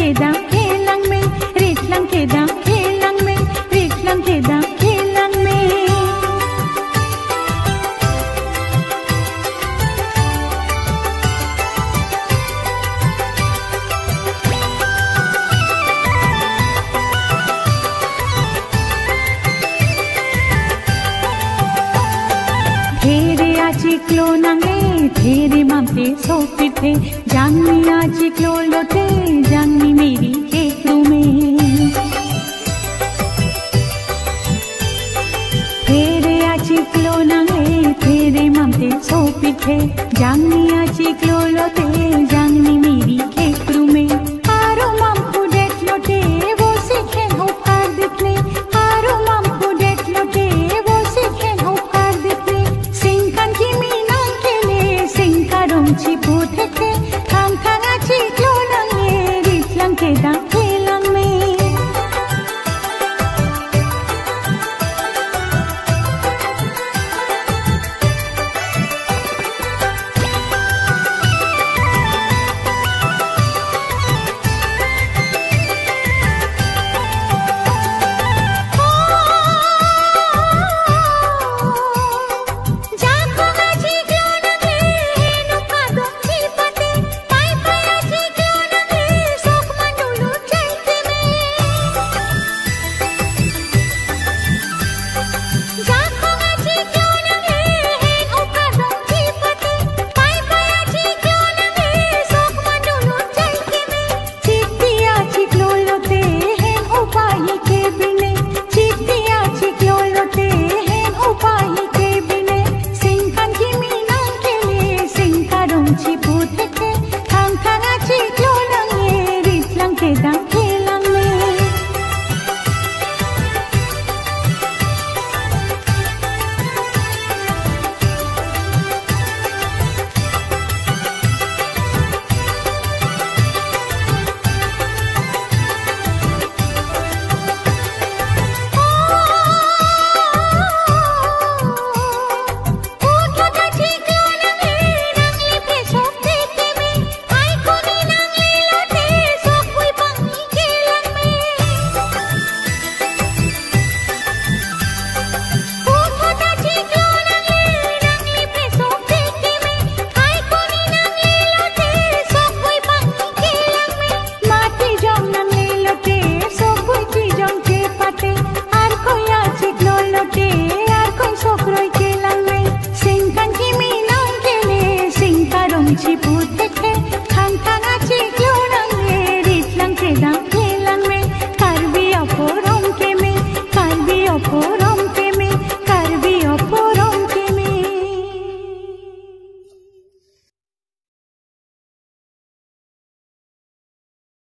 kedang kelang me, ritlang kedang kelang me, ritlang kedang kelang me. There achiklo nange, there mamte sopite, jangmi achiklo lote, jangmi meri kekru में. There achiklo nange, there mamte sopite, jangmi achiklo lote, jangmi meri kekru में. Aro mampu det lote, wo sikhen upar dikne, aro mampu det lote, wo sikhen upar dikne. Singkan kimi nang kele, singkarong chipu theke, thang thang achiklo nange, ritlang kedang kelang me. Chipu theke, thang thang achiklo nange, ritlang kedang